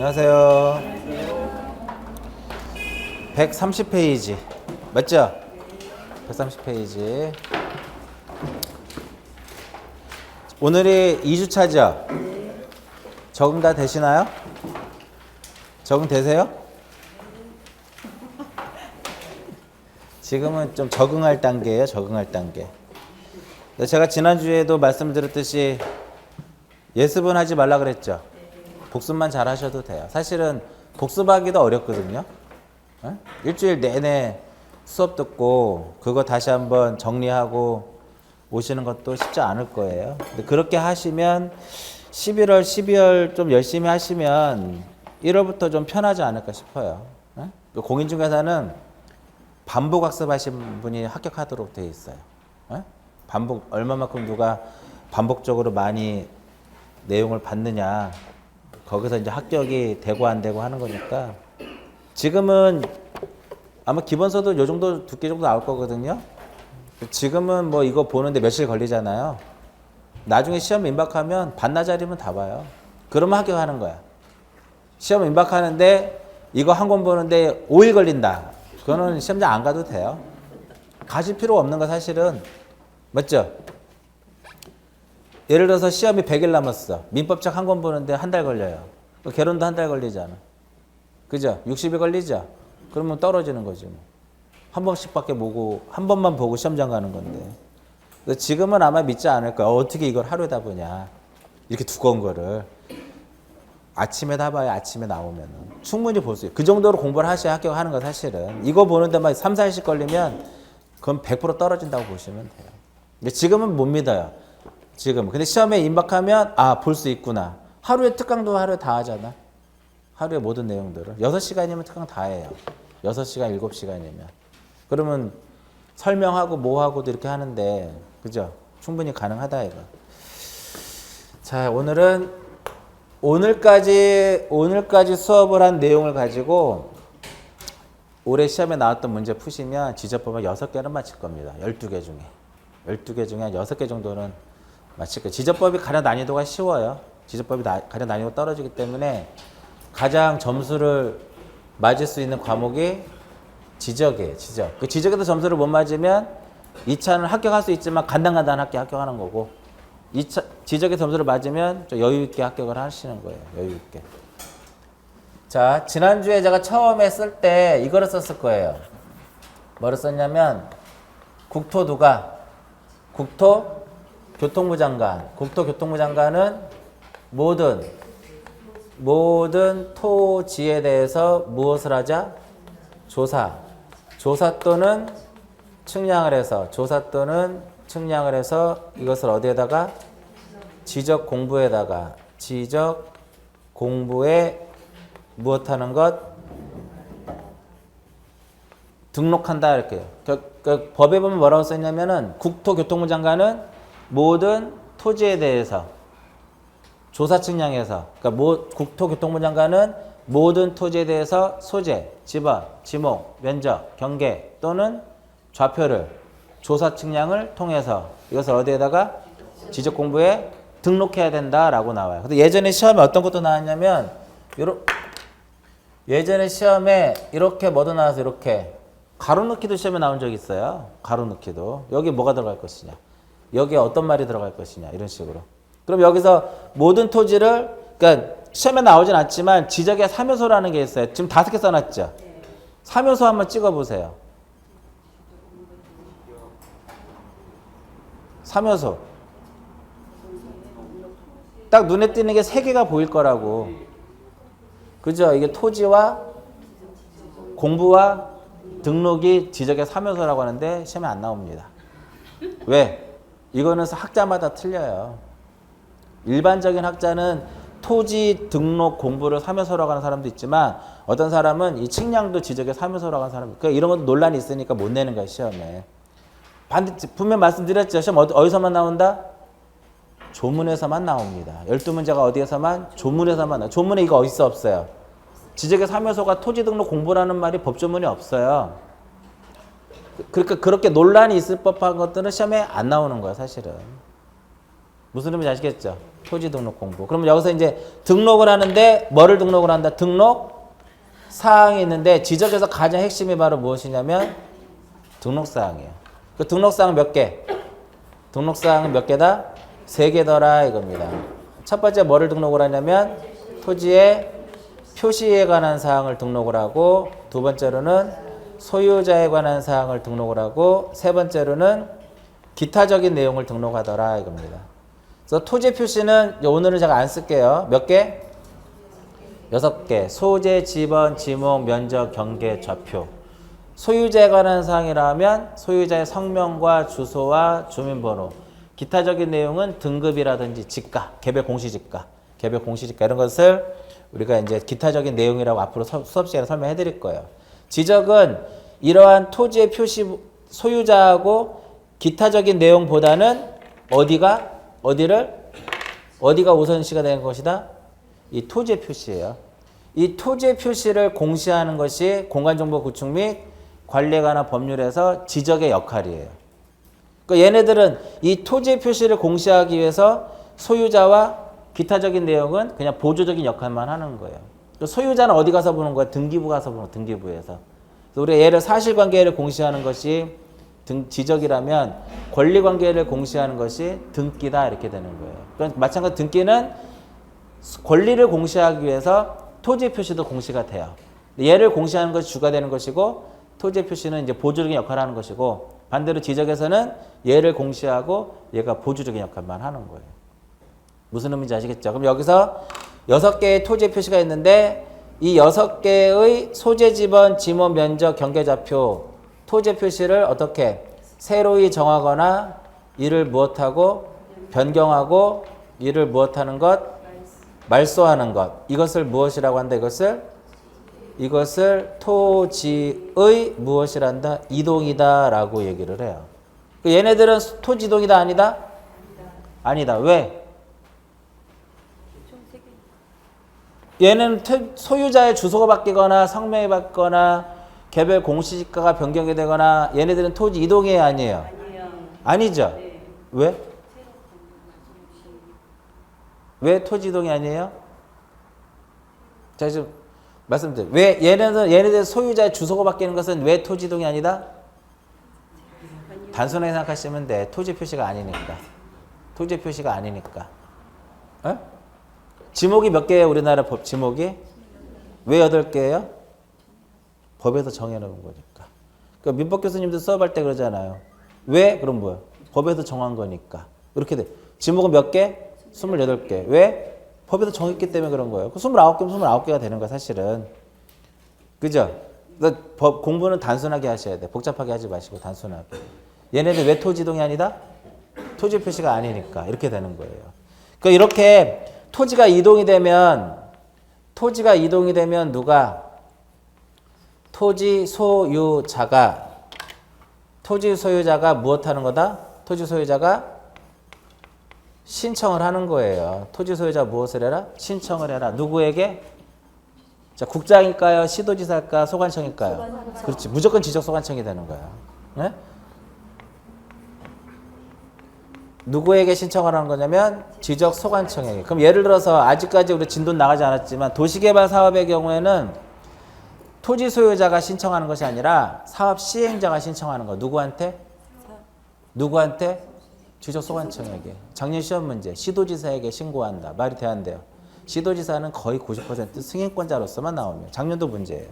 안녕하세요. 130페이지. 맞죠? 130페이지. 오늘이 2주차죠? 적응 다 되시나요? 적응 되세요? 지금은 좀 적응할 단계예요. 적응할 단계. 제가 지난주에도 말씀드렸듯이 예습은 하지 말라 그랬죠? 복습만 잘 하셔도 돼요. 사실은 복습하기도 어렵거든요. 일주일 내내 수업 듣고 그거 다시 한번 정리하고 오시는 것도 쉽지 않을 거예요. 근데 그렇게 하시면 11월, 12월 좀 열심히 하시면 1월부터 좀 편하지 않을까 싶어요. 공인중개사는 반복 학습하신 분이 합격하도록 되어 있어요. 반복, 얼마만큼 누가 반복적으로 많이 내용을 받느냐, 거기서 이제 합격이 되고 안 되고 하는 거니까. 지금은 아마 기본서도 요 정도 두께 정도 나올 거거든요. 지금은 뭐 이거 보는데 며칠 걸리잖아요. 나중에 시험 임박하면 반나절이면 다 봐요. 그러면 합격하는 거야. 시험 임박하는데 이거 한 권 보는데 5일 걸린다. 그거는 시험장 안 가도 돼요. 가실 필요 없는 거 사실은. 맞죠? 예를 들어서 시험이 100일 남았어. 민법책 한 권 보는데 한 달 걸려요. 개론도 한 달 걸리잖아. 그죠? 60일 걸리죠? 그러면 떨어지는 거지 뭐. 한 번씩밖에 보고, 한 번만 보고 시험장 가는 건데. 지금은 아마 믿지 않을 거야. 어떻게 이걸 하루에 다 보냐. 이렇게 두꺼운 거를. 아침에 다 봐야 아침에 나오면은. 충분히 볼 수 있어요. 그 정도로 공부를 하셔야 합격하는 거 사실은. 이거 보는데 막 3, 4일씩 걸리면 그건 100% 떨어진다고 보시면 돼요. 근데 지금은 못 믿어요. 지금. 근데 시험에 임박하면 아, 볼 수 있구나. 하루에 특강도 하루에 다 하잖아. 하루에 모든 내용들을. 6시간이면 특강 다 해요. 6시간, 7시간이면. 그러면 설명하고 뭐하고도 이렇게 하는데, 그죠? 충분히 가능하다, 이거. 자, 오늘까지 수업을 한 내용을 가지고 올해 시험에 나왔던 문제 푸시면 지적법은 6개는 맞힐 겁니다. 12개 중에. 12개 중에 한 6개 정도는 맞힐 거예요. 지적법이 가장 난이도가 쉬워요. 지적법이 가장 난이도가 떨어지기 때문에 가장 점수를 맞을 수 있는 과목이 지적이에요. 지적. 그 지적에서 점수를 못 맞으면 2차는 합격할 수 있지만 간단하게 합격하는 거고 2차 지적의 점수를 맞으면 좀 여유 있게 합격을 하시는 거예요. 여유 있게. 자, 지난주에 제가 처음에 쓸 때 이거를 썼을 거예요. 뭐를 썼냐면 국토교통부 장관. 국토교통부 장관은 모든 토지에 대해서 무엇을 하자? 조사 또는 측량을 해서 이것을 어디에다가? 지적 공부에 무엇하는 것? 등록한다 이렇게요. 그 법에 보면 뭐라고 써있냐면은 국토교통부 장관은 모든 토지에 대해서 조사 측량해서 국토교통부 장관은 모든 토지에 대해서 소재, 지번, 지목, 면적, 경계 또는 좌표를 조사 측량을 통해서 이것을 어디에다가 지적 공부에 등록해야 된다라고 나와요. 근데 예전에 시험에 어떤 것도 나왔냐면 예전에 시험에 이렇게 뭐도 나와서 이렇게 가로넣기도 시험에 나온 적이 있어요. 가로넣기도. 여기 뭐가 들어갈 것이냐. 여기에 어떤 말이 들어갈 것이냐. 이런 식으로. 그럼 여기서 모든 토지를 그러니까 시험에 나오진 않지만 지적의 3요소라는 게 있어요. 지금 5개 써놨죠. 3요소 한번 찍어보세요. 3요소. 딱 눈에 띄는 게 3개가 보일 거라고. 그죠? 이게 토지와 공부와 등록이 지적의 3요소라고 하는데 시험에 안 나옵니다. 왜? 이거는 학자마다 틀려요. 일반적인 학자는 토지, 등록, 공부를 3요소라고 하는 사람도 있지만 어떤 사람은 이 측량도 지적의 3요소라고 하는 사람도 있고 이런 것도 논란이 있으니까 못 내는 거야 시험에. 분명 말씀드렸죠. 시험 어디서만 나온다? 조문에서만 나옵니다. 12문제가 어디에서만? 조문에서만 나와요. 조문에 이거 어디서 없어요? 지적의 3요소가 토지 등록 공부라는 말이 법조문에 없어요. 그러니까 그렇게 논란이 있을 법한 것들은 시험에 안 나오는 거야 사실은. 무슨 의미인지 아시겠죠? 토지 등록 공부. 그러면 여기서 이제 등록을 하는데 뭐를 등록을 한다? 등록 사항이 있는데 지적에서 가장 핵심이 바로 무엇이냐면 등록 사항이에요. 그 등록 사항 몇 개? 등록 사항은 몇 개다? 3개더라 이겁니다. 첫 번째 뭐를 등록을 하냐면 토지의 표시에 관한 사항을 등록을 하고, 두 번째로는 소유자에 관한 사항을 등록을 하고, 세 번째로는 기타적인 내용을 등록하더라 이겁니다. 그래서 토지 표시는 오늘은 제가 안 쓸게요. 몇 개? 6개. 소재, 지번, 지목, 면적, 경계, 좌표. 소유자에 관한 사항이라 하면 소유자의 성명과 주소와 주민번호. 기타적인 내용은 등급이라든지 지가, 개별 공시지가, 개별 공시지가 이런 것을 우리가 이제 기타적인 내용이라고 앞으로 수업 시간에 설명해 드릴 거예요. 지적은 이러한 토지의 표시 소유자하고 기타적인 내용보다는 어디가 우선시가 되는 것이다? 이 토지의 표시예요. 이 토지의 표시를 공시하는 것이 공간정보 구축 및 관리에 관한 법률에서 지적의 역할이에요. 그러니까 얘네들은 이 토지의 표시를 공시하기 위해서 소유자와 기타적인 내용은 그냥 보조적인 역할만 하는 거예요. 소유자는 어디 가서 보는 거야? 등기부 가서 보는 거야. 등기부에서. 그래서 우리가 얘를 사실관계를 공시하는 것이 지적이라면 권리관계를 공시하는 것이 등기다 이렇게 되는 거예요. 그러니까 마찬가지로 등기는 권리를 공시하기 위해서 토지 표시도 공시가 돼요. 얘를 공시하는 것이 주가 되는 것이고 토지 표시는 이제 보조적인 역할을 하는 것이고, 반대로 지적에서는 얘를 공시하고 얘가 보조적인 역할만 하는 거예요. 무슨 의미인지 아시겠죠? 그럼 여기서 6개의 토지 표시가 있는데 이 6개의 소재, 지번, 지목, 면적, 경계, 좌표 토지 표시를 어떻게 새로이 정하거나 이를 무엇하고 변경하고 이를 무엇하는 것 말소하는 것, 이것을 무엇이라고 한다? 이것을 토지의 무엇이란다? 이동이다 라고 얘기를 해요. 얘네들은 토지 이동이다 아니다? 아니다. 왜? 얘는 소유자의 주소가 바뀌거나 성명이 바뀌거나 개별 공시지가가 변경이 되거나 얘네들은 토지 이동이에요 아니에요? 아니죠. 네. 왜? 왜 토지 이동이 아니에요? 자, 지금 말씀드려요. 왜 얘네들 소유자의 주소가 바뀌는 것은 왜 토지 이동이 아니다? 단순하게 생각하시면 돼. 토지 표시가 아니니까. 토지 표시가 아니니까. 어? 지목이 몇 개예요? 우리나라 법 지목이? 왜 8개예요? 법에서 정해놓은 거니까. 그러니까 민법 교수님도 수업할 때 그러잖아요. 왜? 그럼 뭐야? 법에서 정한 거니까. 이렇게 돼. 지목은 몇 개? 28개. 왜? 법에서 정했기 때문에 그런 거예요. 29개면 29개가 되는 거야, 사실은. 그죠? 그러니까 법 공부는 단순하게 하셔야 돼. 복잡하게 하지 마시고 단순하게. 얘네들 왜 토지 이동이 아니다? 토지 표시가 아니니까. 이렇게 되는 거예요. 그러니까 이렇게 토지가 이동이 되면 누가? 토지 소유자가 무엇하는 거다? 토지 소유자가 신청을 하는 거예요. 토지 소유자 무엇을 해라? 신청을 해라. 누구에게? 자, 국장일까요? 시도지사일까? 소관청일까요? 소관청. 그렇지. 무조건 지적 소관청이 되는 거야. 네? 누구에게 신청을 하는 거냐면 지적 소관청에게. 그럼 예를 들어서 아직까지 우리 진도 나가지 않았지만 도시개발 사업의 경우에는 토지 소유자가 신청하는 것이 아니라 사업 시행자가 신청하는 거. 누구한테? 지적 소관청에게. 작년 시험 문제. 시도지사에게 신고한다. 말이 돼야 안 돼요. 시도지사는 거의 90% 승인권자로서만 나오면. 작년도 문제예요.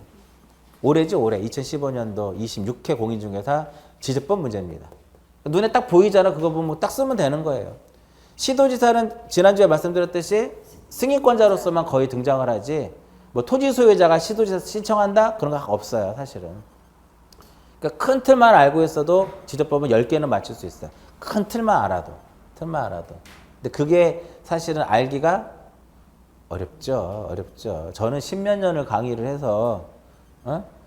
올해죠, 올해. 2015년도 26회 공인중개사 지적법 문제입니다. 눈에 딱 보이잖아. 그거 보면 딱 쓰면 되는 거예요. 시도지사는 지난주에 말씀드렸듯이 승인권자로서만 거의 등장을 하지, 뭐 토지 소유자가 시도지사 신청한다? 그런 거 없어요, 사실은. 그러니까 큰 틀만 알고 있어도 지적법은 10개는 맞출 수 있어요. 큰 틀만 알아도. 근데 그게 사실은 알기가 어렵죠. 저는 10몇 년을 강의를 해서,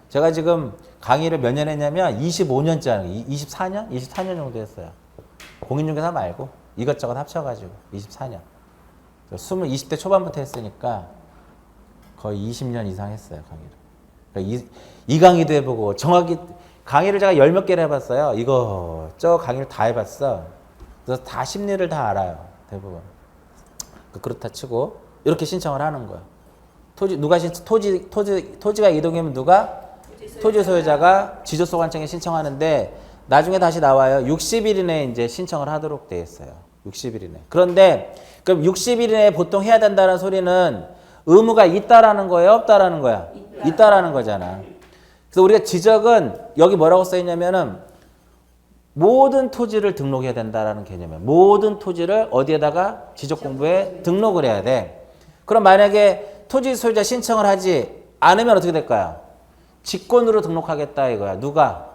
제가 지금 강의를 몇 년 했냐면 25년째, 24년? 24년 정도 했어요. 공인중개사 말고 이것저것 합쳐가지고 24년. 20대 초반부터 했으니까 거의 20년 이상 했어요, 강의를. 그러니까 이 강의도 해보고 정확히 강의를 제가 10몇 개를 해봤어요. 저 강의를 다 해봤어. 그래서 다 심리를 다 알아요. 대부분. 그렇다 치고 이렇게 신청을 하는 거예요. 토지가 이동이면 누가? 토지 소유자가 지적소관청에 신청하는데 나중에 다시 나와요. 60일 이내에 이제 신청을 하도록 돼 있어요. 60일 이내. 그런데 그럼 60일 이내에 보통 해야 된다는 소리는 의무가 있다라는 거예요? 없다라는 거야? 있다라는 거잖아. 그래서 우리가 지적은 여기 뭐라고 써 있냐면은 모든 토지를 등록해야 된다라는 개념이에요. 모든 토지를 어디에다가 지적공부에 등록을 해야 돼. 그럼 만약에 토지 소유자 신청을 하지 않으면 어떻게 될까요? 직권으로 등록하겠다 이거야. 누가?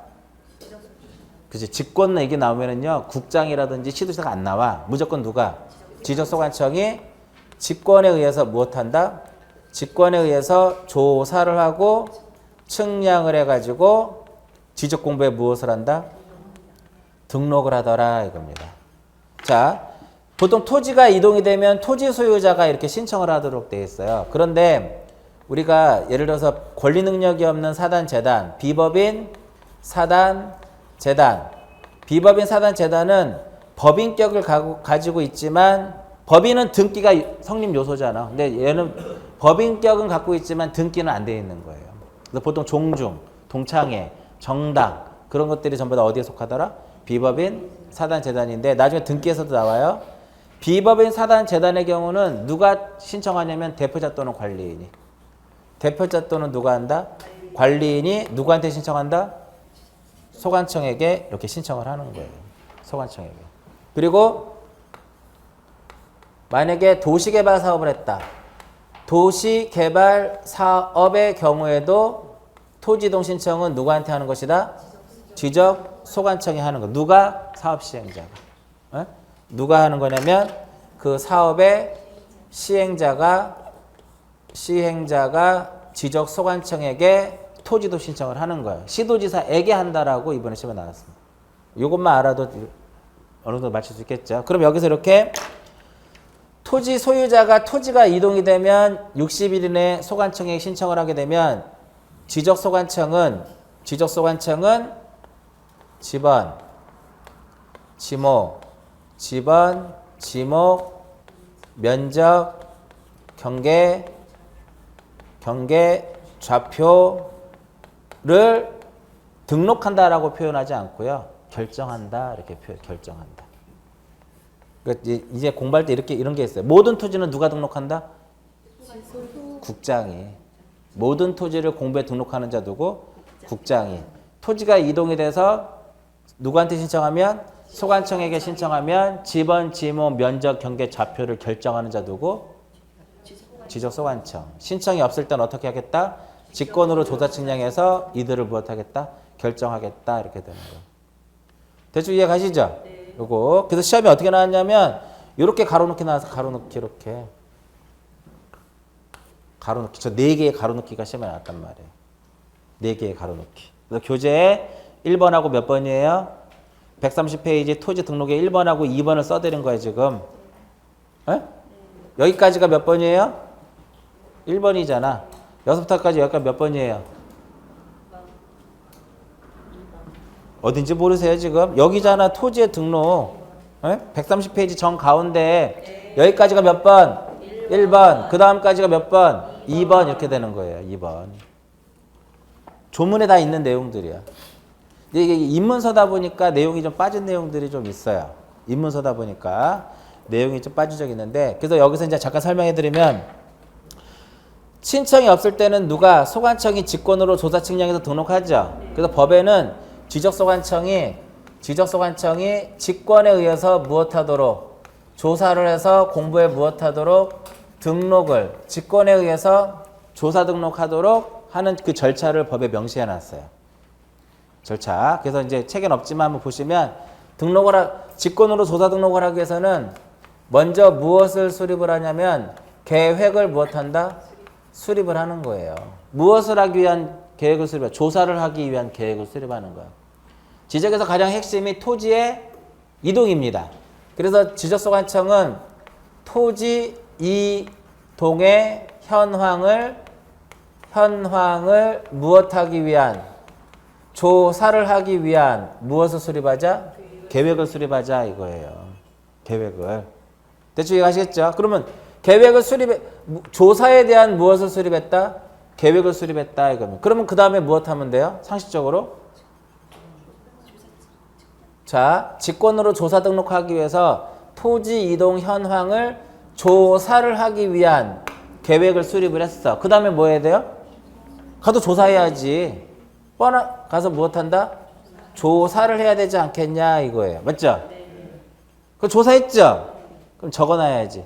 그치. 직권 얘기 나오면은요, 국장이라든지 시도지사가 안 나와. 무조건 누가? 지적소관청이 직권에 의해서 무엇한다? 직권에 의해서 조사를 하고 측량을 해가지고 지적공부에 무엇을 한다? 등록을 하더라 이겁니다. 자, 보통 토지가 이동이 되면 토지 소유자가 이렇게 신청을 하도록 되어 있어요. 그런데 우리가 예를 들어서 권리 능력이 없는 사단 재단, 비법인 사단 재단, 비법인 사단 재단은 법인격을 가지고 있지만 법인은 등기가 성립 요소잖아. 근데 얘는 법인격은 갖고 있지만 등기는 안 돼 있는 거예요. 그래서 보통 종중, 동창회, 정당 그런 것들이 전부 다 어디에 속하더라? 비법인 사단 재단인데 나중에 등기에서도 나와요. 비법인 사단 재단의 경우는 누가 신청하냐면 대표자 또는 관리인이. 대표자 또는 누가 한다? 관리인이 누구한테 신청한다? 소관청에게 이렇게 신청을 하는 거예요. 소관청에게. 그리고 만약에 도시개발 사업을 했다. 도시개발 사업의 경우에도 토지이동 신청은 누구한테 하는 것이다? 지적 소관청이 하는 거. 누가? 사업 시행자가. 에? 누가 하는 거냐면 그 사업의 시행자가 지적 소관청에게 토지도 신청을 하는 거예요. 시도지사에게 한다라고 이번에 시험에 나왔습니다. 이것만 알아도 어느 정도 맞출 수 있겠죠. 그럼 여기서 이렇게 토지 소유자가 토지가 이동이 되면 60일 이내에 소관청에 신청을 하게 되면 지적 소관청은 지번, 지목, 면적, 경계, 좌표를 등록한다라고 표현하지 않고요. 결정한다 이렇게 결정한다. 그러니까 이제 공부할 때 이런 게 있어요. 모든 토지는 누가 등록한다? 국장이. 모든 토지를 공부에 등록하는 자 누구? 국장이. 토지가 이동이 돼서 누구한테 신청하면? 소관청에게 신청하면 지번, 지목, 면적, 경계, 좌표를 결정하는 자 누구? 지적소관청. 신청이 없을 땐 어떻게 하겠다? 직권으로 조사 측량해서 이들을 무엇하겠다? 결정하겠다 이렇게 되는 거예요. 대충 이해 가시죠? 네. 요거. 그래서 시험이 어떻게 나왔냐면 이렇게 가로놓기 나와서 가로놓기 이렇게 가로놓기. 저 4개의 가로놓기가 시험에 나왔단 말이에요. 4개의 가로놓기. 그래서 교재에 1번하고 몇 번이에요? 130페이지 토지 등록에 1번하고 2번을 써드린 거예요 지금. 에? 여기까지가 몇 번이에요? 1번이잖아. 6부터까지 여기까지 몇 번이에요? 어딘지 모르세요 지금? 여기잖아 토지의 등록. 130페이지 정 가운데 여기까지가 몇 번? 1번. 그 다음까지가 몇 번? 2번 이렇게 되는 거예요. 2번. 조문에 다 있는 내용들이야. 이게 입문서다 보니까 내용이 좀 빠진 내용들이 좀 있어요. 입문서다 보니까 내용이 좀 빠진 적이 있는데 그래서 여기서 이제 잠깐 설명해 드리면 신청이 없을 때는 누가? 소관청이 직권으로 조사 측량해서 등록하죠. 그래서 법에는 지적소관청이 직권에 의해서 무엇하도록 조사를 해서 공부에 무엇하도록 등록을 직권에 의해서 조사 등록하도록 하는 그 절차를 법에 명시해 놨어요. 절차. 그래서 이제 책엔 없지만 한번 보시면 직권으로 조사 등록을 하기 위해서는 먼저 무엇을 수립을 하냐면 계획을 무엇한다? 수립을 하는 거예요. 무엇을 하기 위한 계획을 수립해? 조사를 하기 위한 계획을 수립하는 거예요. 지적에서 가장 핵심이 토지의 이동입니다. 그래서 지적소관청은 토지 이동의 현황을 무엇하기 위한 조사를 하기 위한 무엇을 수립하자? 계획을 수립하자 이거예요. 계획을. 대충 이해가시겠죠? 그러면 계획을 조사에 대한 무엇을 수립했다? 계획을 수립했다 이거면. 그러면 그 다음에 무엇 하면 돼요? 상식적으로? 자, 직권으로 조사 등록하기 위해서 토지 이동 현황을 조사를 하기 위한 계획을 수립을 했어. 그 다음에 뭐 해야 돼요? 가도 조사해야지. 가서 무엇 한다? 조사를 해야 되지 않겠냐 이거예요. 맞죠? 그럼 조사했죠? 그럼 적어놔야지.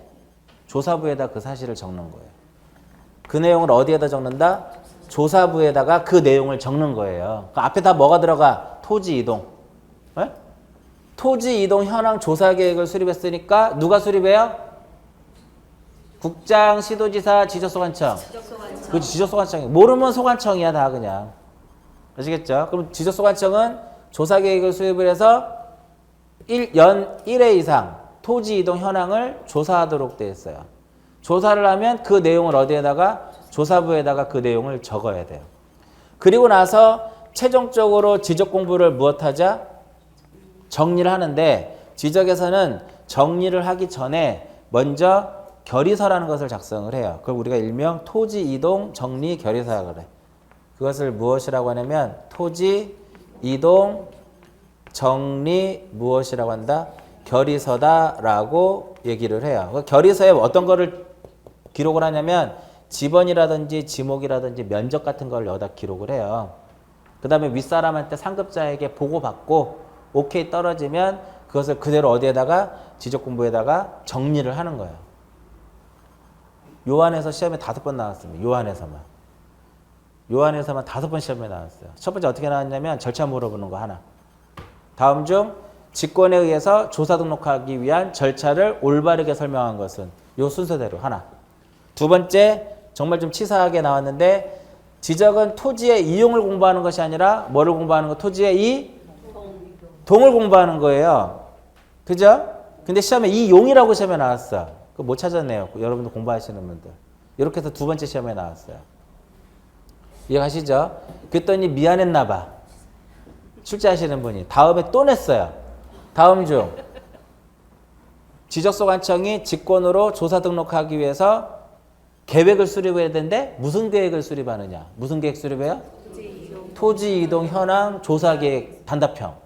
조사부에다 그 사실을 적는 거예요. 그 내용을 어디에다 적는다? 조사부에다가 그 내용을 적는 거예요. 그 앞에 다 뭐가 들어가? 토지 이동. 네? 토지 이동 현황 조사 계획을 수립했으니까 누가 수립해요? 국장, 시도지사, 지적소관청. 그렇지, 지적소관청이. 모르면 소관청이야 다 그냥. 아시겠죠? 그럼 지적소관청은 조사 계획을 수립을 해서 연 1회 이상 토지 이동 현황을 조사하도록 되어 있어요. 조사를 하면 그 내용을 어디에다가? 조사부에다가 그 내용을 적어야 돼요. 그리고 나서 최종적으로 지적 공부를 무엇하자? 정리를 하는데 지적에서는 정리를 하기 전에 먼저 결의서라는 것을 작성을 해요. 그걸 우리가 일명 토지 이동 정리 결의서라고 그래. 그것을 무엇이라고 하냐면 토지 이동 정리 무엇이라고 한다? 결의서다라고 얘기를 해요. 그 결의서에 어떤 거를 기록을 하냐면 지번이라든지 지목이라든지 면적 같은 걸 여기다 기록을 해요. 그 다음에 윗사람한테 상급자에게 보고받고 오케이 떨어지면 그것을 그대로 어디에다가 지적공부에다가 정리를 하는 거예요. 요한에서 시험에 5번 나왔습니다. 요한에서만 5번 시험에 나왔어요. 첫 번째 어떻게 나왔냐면 절차 물어보는 거 하나. 다음 중 직권에 의해서 조사 등록하기 위한 절차를 올바르게 설명한 것은 요 순서대로 하나. 두 번째 정말 좀 치사하게 나왔는데 지적은 토지의 이용을 공부하는 것이 아니라 뭐를 공부하는 거? 토지의 동을 공부하는 거예요. 그죠? 근데 시험에 이용이라고 시험에 나왔어. 그거 못 찾았네요. 여러분들 공부하시는 분들. 이렇게 해서 두 번째 시험에 나왔어요. 이해가시죠? 그랬더니 미안했나 봐. 출제하시는 분이. 다음에 또 냈어요. 다음 중 지적소관청이 직권으로 조사 등록하기 위해서 계획을 수립해야 되는데 무슨 계획을 수립하느냐? 무슨 계획 수립해요? 토지 이동 현황 조사 계획 단답형.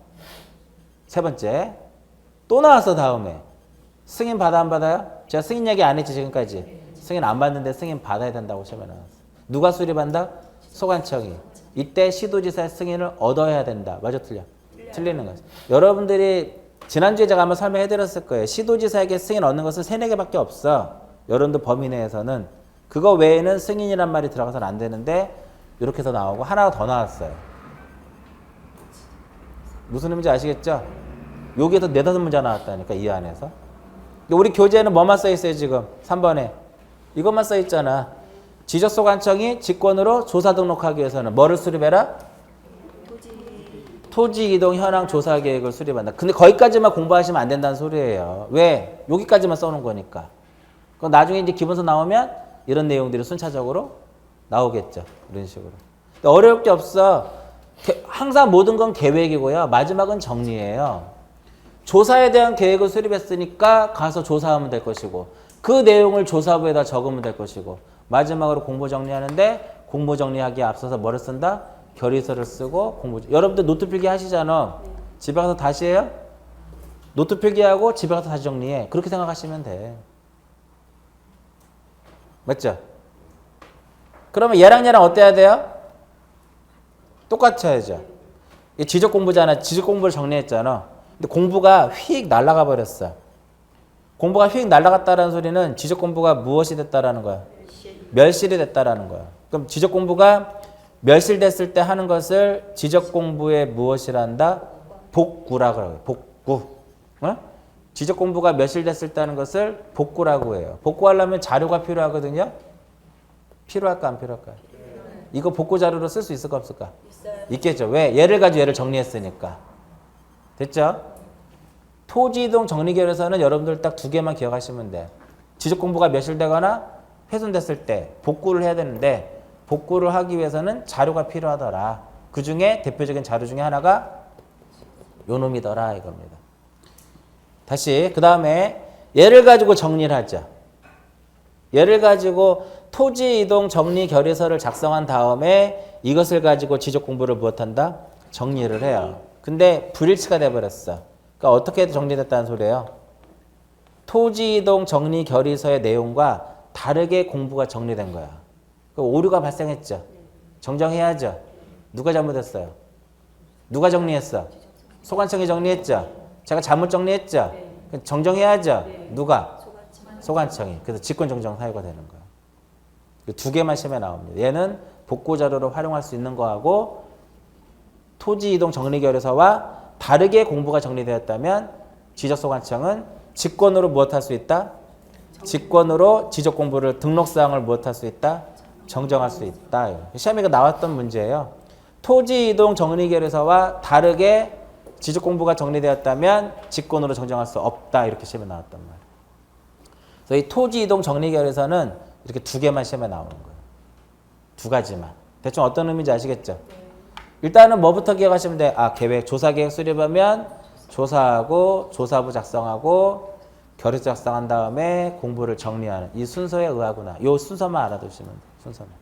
세 번째. 또 나왔어 다음에. 승인 받아 안 받아요? 제가 승인 얘기 안 했지 지금까지. 승인 안 받는데 승인 받아야 된다고 시험에 나왔어. 누가 수립한다? 소관청이. 이때 시도지사의 승인을 얻어야 된다. 맞아 틀려? 틀리는 거죠. 여러분들이 지난주에 제가 한번 설명해 드렸을 거예요. 시도지사에게 승인 얻는 것은 3, 4개밖에 없어. 여러분들 범위 내에서는. 그거 외에는 승인이란 말이 들어가서는 안 되는데 이렇게 해서 나오고 하나가 더 나왔어요. 무슨 의미인지 아시겠죠? 여기에서 4, 5문제 나왔다니까 이 안에서. 우리 교재에는 뭐만 써 있어요 지금? 3번에. 이것만 써 있잖아. 지적소관청이 직권으로 조사 등록하기 위해서는 뭐를 수립해라? 토지 이동 현황 조사 계획을 수립한다. 근데 거기까지만 공부하시면 안 된다는 소리예요. 왜? 여기까지만 써놓은 거니까. 그럼 나중에 이제 기본서 나오면 이런 내용들이 순차적으로 나오겠죠. 이런 식으로. 어려울 게 없어. 항상 모든 건 계획이고요. 마지막은 정리예요. 조사에 대한 계획을 수립했으니까 가서 조사하면 될 것이고 그 내용을 조사부에다 적으면 될 것이고 마지막으로 공부 정리하는데 공부 정리하기에 앞서서 뭐를 쓴다? 결의서를 쓰고 여러분들 노트 필기 하시잖아. 집에 가서 다시 해요? 노트 필기하고 집에 가서 다시 정리해. 그렇게 생각하시면 돼. 맞죠? 그러면 얘랑 어때야 돼요? 똑같아야죠. 지적 공부잖아. 지적 공부를 정리했잖아. 근데 공부가 휙 날아가 버렸어. 공부가 휙 날아갔다는 소리는 지적 공부가 무엇이 됐다라는 거야? 멸실이 됐다라는 거야. 그럼 지적 공부가 멸실됐을 때 하는 것을 지적 공부의 무엇이란다? 복구라고 해요. 복구. 어? 지적 공부가 멸실됐을 때 하는 것을 복구라고 해요. 복구하려면 자료가 필요하거든요. 필요할까 안 필요할까요? 이거 복구 자료로 쓸 수 있을까 없을까? 있겠죠. 왜? 얘를 가지고 얘를 정리했으니까. 됐죠? 토지 이동 정리 결의서는 여러분들 딱 2개만 기억하시면 돼. 지적 공부가 멸실되거나 훼손됐을 때 복구를 해야 되는데 복구를 하기 위해서는 자료가 필요하더라. 그 중에 대표적인 자료 중에 하나가 요 놈이더라 이겁니다. 다시 그 다음에 얘를 가지고 정리를 하죠. 얘를 가지고 토지 이동 정리 결의서를 작성한 다음에 이것을 가지고 지적 공부를 무엇한다? 정리를 해요. 근데 불일치가 돼버렸어. 그러니까 어떻게 정리됐다는 소리예요? 토지 이동 정리 결의서의 내용과 다르게 공부가 정리된 거야. 오류가 발생했죠. 정정해야죠. 누가 잘못했어요? 누가 정리했어? 소관청이 정리했죠. 제가 잘못 정리했죠. 정정해야죠. 누가? 소관청이. 그래서 직권정정 사유가 되는 거예요. 두 개만 시험에 나옵니다. 얘는 복고 자료로 활용할 수 있는 거하고 토지 이동 정리 결의서와 다르게 공부가 정리되었다면 지적소관청은 직권으로 무엇할 수 있다? 직권으로 지적 공부를 등록사항을 무엇할 수 있다? 정정할 수 있다. 시험에 나왔던 문제예요. 토지 이동 정리 결의서와 다르게 지적 공부가 정리되었다면 직권으로 정정할 수 없다. 이렇게 시험에 나왔단 말이에요. 그래서 이 토지 이동 정리 결의서는 이렇게 두 개만 시험에 나오는 거예요. 두 가지만. 대충 어떤 의미인지 아시겠죠? 일단은 뭐부터 기억하시면 돼요? 계획, 조사계획 수립하면 조사하고 조사부 작성하고 결의서 작성한 다음에 공부를 정리하는 이 순서에 의하구나. 이 순서만 알아두시면 돼요. 순서만.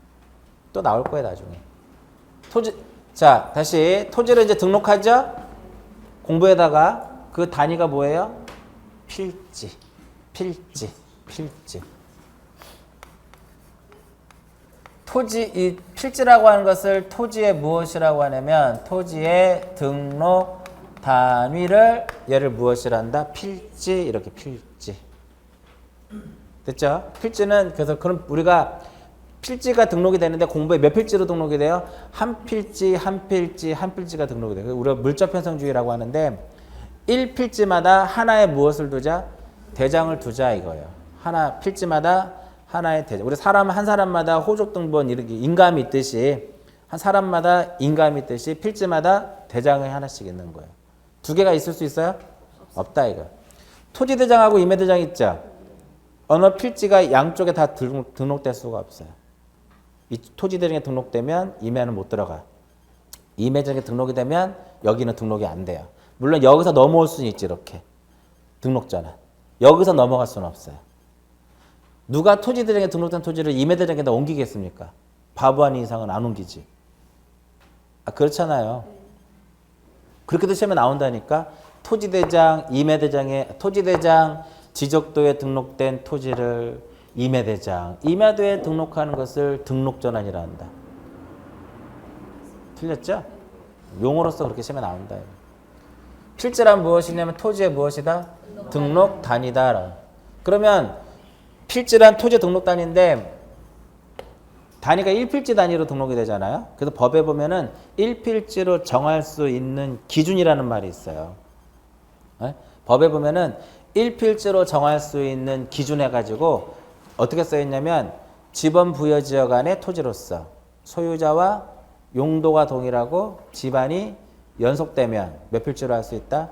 또 나올 거예요, 나중에. 자, 다시 토지를 이제 등록하죠? 공부에다가 그 단위가 뭐예요? 필지. 이 필지라고 하는 것을 토지의 무엇이라고 하냐면 토지의 등록 단위를 얘를 무엇이란다? 필지. 이렇게 필지. 됐죠? 필지는 그래서 그럼 우리가 필지가 등록이 되는데 공부에 몇 필지로 등록이 돼요? 한 필지가 등록이 돼요. 우리가 물적 편성주의라고 하는데 1필지마다 하나의 무엇을 두자? 대장을 두자 이거예요. 하나 필지마다 하나의 대장. 우리 한 사람마다 호족 등본 이렇게 인감이 있듯이 한 사람마다 인감이 있듯이 필지마다 대장이 하나씩 있는 거예요. 두 개가 있을 수 있어요? 없다 이거. 토지 대장하고 임야 대장 있죠. 어느 필지가 양쪽에 다 등록될 수가 없어요. 이 토지 대장에 등록되면 임야는 못 들어가. 임야 대장에 등록이 되면 여기는 등록이 안 돼요. 물론 여기서 넘어올 수는 있지 이렇게. 등록자는. 여기서 넘어갈 수는 없어요. 누가 토지 대장에 등록된 토지를 임야 대장에다 옮기겠습니까? 바보 아닌 이상은 안 옮기지. 그렇잖아요. 그렇게도 시험에 나온다니까. 토지 대장, 임야 대장에 토지 대장 지적도에 등록된 토지를 임야대장, 임야도에 등록하는 것을 등록전환이라 한다. 틀렸죠? 용어로서 그렇게 시험에 나온다. 필지란 무엇이냐면 토지의 무엇이다? 등록 단위다. 그러면 필지란 토지 등록 단위인데 단위가 1필지 단위로 등록이 되잖아요. 그래서 법에 보면은 1필지로 정할 수 있는 기준이라는 말이 있어요. 네? 법에 보면은 1필지로 정할 수 있는 기준 해가지고 어떻게 써있냐면 지번 부여 지역 안의 토지로서 소유자와 용도가 동일하고 집안이 연속되면 몇 필지로 할 수 있다?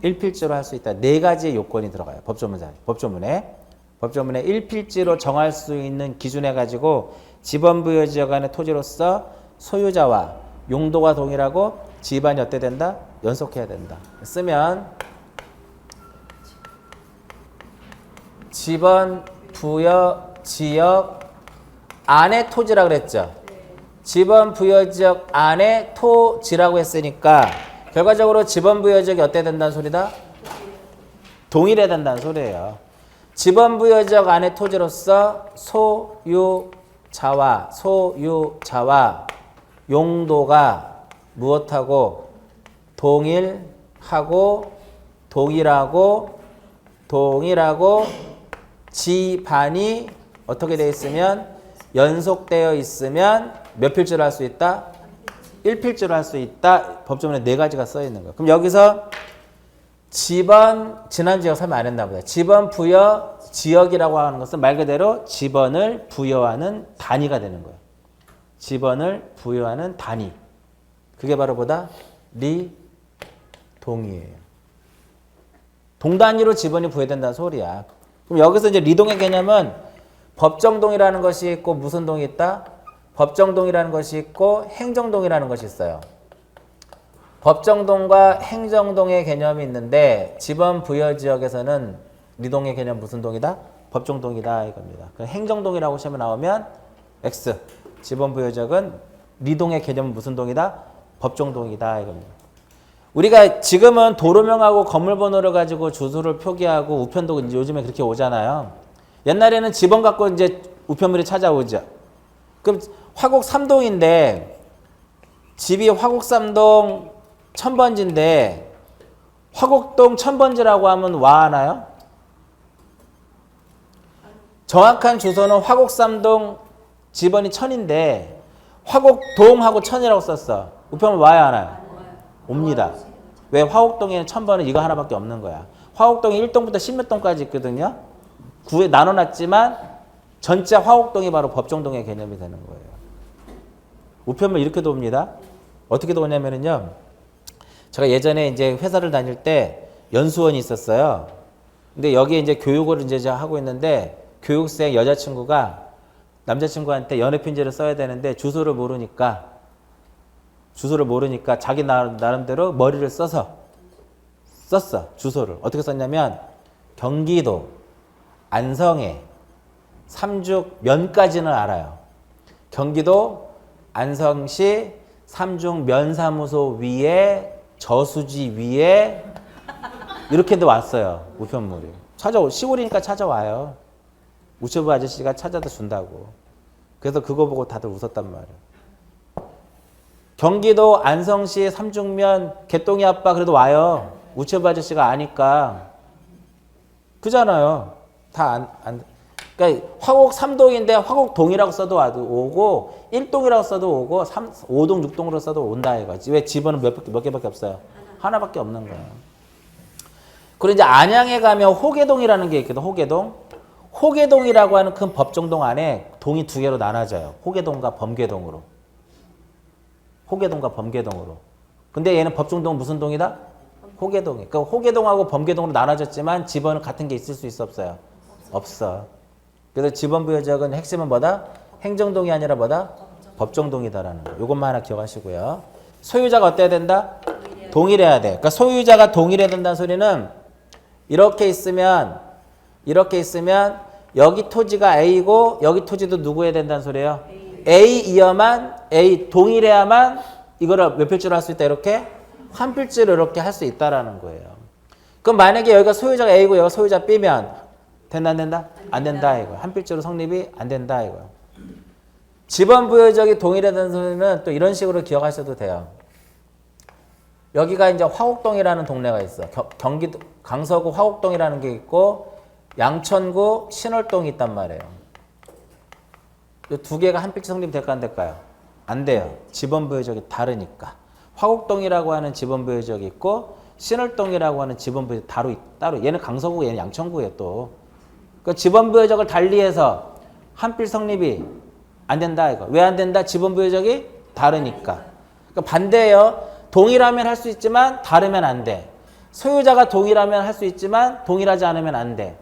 1필지로 할 수 있다. 네 가지의 요건이 들어가요. 법조문에 1필지로 정할 수 있는 기준 해가지고 지번 부여 지역 안의 토지로서 소유자와 용도가 동일하고 집안이 어때 된다? 연속해야 된다. 쓰면 지번 부여 지역 안에 토지라고 그랬죠. 지번 부여 지역 안에 토지라고 했으니까 결과적으로 지번 부여 지역이 어때 된다는 소리다? 동일해야 된다는 소리예요. 지번 부여 지역 안에 토지로서 소유자와 용도가 무엇하고 동일하고 집안이 어떻게 되어 있으면 연속되어 있으면 몇 필지로 할 수 있다? 1필지로 할 수 있다. 법조문에 네 가지가 써 있는 거예요. 그럼 여기서 지번 지난주에 설명 안 했나 보다. 지번 부여 지역이라고 하는 것은 말 그대로 지번을 부여하는 단위가 되는 거예요. 지번을 부여하는 단위. 그게 바로 뭐다? 리동이에요. 동단위로 지번이 부여된다는 소리야. 그럼 여기서 이제 리동의 개념은 법정동이라는 것이 있고 무슨 동이 있다? 법정동이라는 것이 있고 행정동이라는 것이 있어요. 법정동과 행정동의 개념이 있는데 지번 부여 지역에서는 리동의 개념 무슨 동이다? 법정동이다 이겁니다. 행정동이라고 시험에 나오면 X. 지번부여적은 리동의 개념 무슨 동이다? 법정동이다 이겁니다. 우리가 지금은 도로명하고 건물번호를 가지고 주소를 표기하고 우편도 요즘에 그렇게 오잖아요. 옛날에는 지번 갖고 이제 우편물이 찾아오죠. 그럼 화곡 3동인데 집이 화곡 3동 1000번지인데 화곡동 1000번지라고 하면 와 하나요? 정확한 주소는 화곡 3동 지번이 1000인데 화곡동하고 1000이라고 썼어. 우편물 와야 하나요? 옵니다. 왜? 화곡동에는 1000번은 이거 하나밖에 없는 거야. 화곡동이 1동부터 10몇 동까지 있거든요. 구에 나눠놨지만 전체 화곡동이 바로 법정동의 개념이 되는 거예요. 우편물 이렇게도 옵니다. 어떻게도 오냐면요. 제가 예전에 이제 회사를 다닐 때 연수원이 있었어요. 근데 여기에 이제 교육을 이제 하고 있는데 교육생 여자친구가 남자친구한테 연애편지를 써야 되는데 주소를 모르니까 자기 나름대로 머리를 썼어. 주소를. 어떻게 썼냐면 경기도 안성에 삼죽면까지는 알아요. 경기도 안성시 삼죽면사무소 위에 저수지 위에 이렇게도 왔어요. 우편물이. 시골이니까 찾아와요. 우체부 아저씨가 찾아다 준다고. 그래서 그거 보고 다들 웃었단 말이에요. 경기도 안성시 삼죽면 개똥이 아빠 그래도 와요. 우체부 아저씨가 아니까. 그잖아요. 그러니까 화곡 3동인데 화곡동이라고 써도 오고 1동이라고 써도 오고 5동, 6동으로 써도 온다 이거지. 왜 집어는 몇 개밖에 없어요? 하나밖에 없는 거예요. 그리고 이제 안양에 가면 호계동이라는 게 있거든. 호계동이라고 하는 큰 법정동 안에 동이 두 개로 나눠져요. 호계동과 범계동으로. 근데 얘는 법정동 무슨 동이다? 호계동이. 그러니까 호계동하고 범계동으로 나눠졌지만 지번은 같은 게 있을 수 있어 없어요? 없어. 그래서 지번부여적은 핵심은 뭐다? 행정동이 아니라 뭐다? 법정동이다라는 거. 이것만 하나 기억하시고요. 소유자가 어때야 된다? 동일해야 돼. 그러니까 소유자가 동일해야 된다는 소리는 이렇게 있으면 여기 토지가 A고 여기 토지도 누구여야 된다는 소리예요? A 동일해야만 이거를 몇 필지로 할 수 있다 이렇게? 한 필지로 이렇게 할 수 있다라는 거예요. 그럼 만약에 여기가 소유자가 A고 여기가 소유자 B면 된다 안 된다? 안 된다 이거. 한 필지로 성립이 안 된다 이거. 지번부여적이 동일하다는 소리는 또 이런 식으로 기억하셔도 돼요. 여기가 이제 화곡동이라는 동네가 있어. 경기도 강서구 화곡동이라는 게 있고 양천구 신월동이 있단 말이에요. 이 두 개가 한 필지 성립이 될까 안 될까요? 안 돼요. 지번부여적이 다르니까. 화곡동이라고 하는 지번부여적이 있고 신월동이라고 하는 지번부여적 따로 얘는 강서구 얘는 양천구예요 또. 그 지번부여적을 달리해서 한 필 성립이 안 된다 이거. 왜 안 된다? 지번부여적이 다르니까. 그러니까 반대예요. 동일하면 할 수 있지만 다르면 안 돼. 소유자가 동일하면 할 수 있지만 동일하지 않으면 안 돼.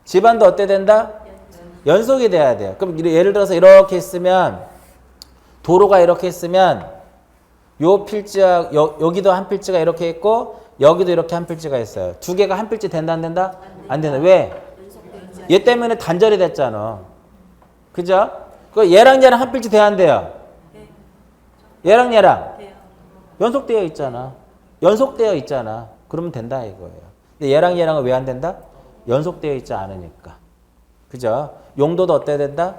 집안도 어때 된다? 연속이 돼야 돼요. 그럼 예를 들어서 이렇게 있으면 도로가 이렇게 있으면 요 필지와 여기도 한 필지가 이렇게 있고 여기도 이렇게 한 필지가 있어요. 두 개가 한 필지 된다 안 된다? 안 된다. 왜? 얘 때문에 단절이 됐잖아. 그죠? 그 얘랑 한 필지 돼야 안 돼요? 얘랑 연속되어 있잖아. 그러면 된다 이거예요. 근데 얘랑은 왜 안 된다? 연속되어 있지 않으니까. 그죠? 용도도 어때야 된다?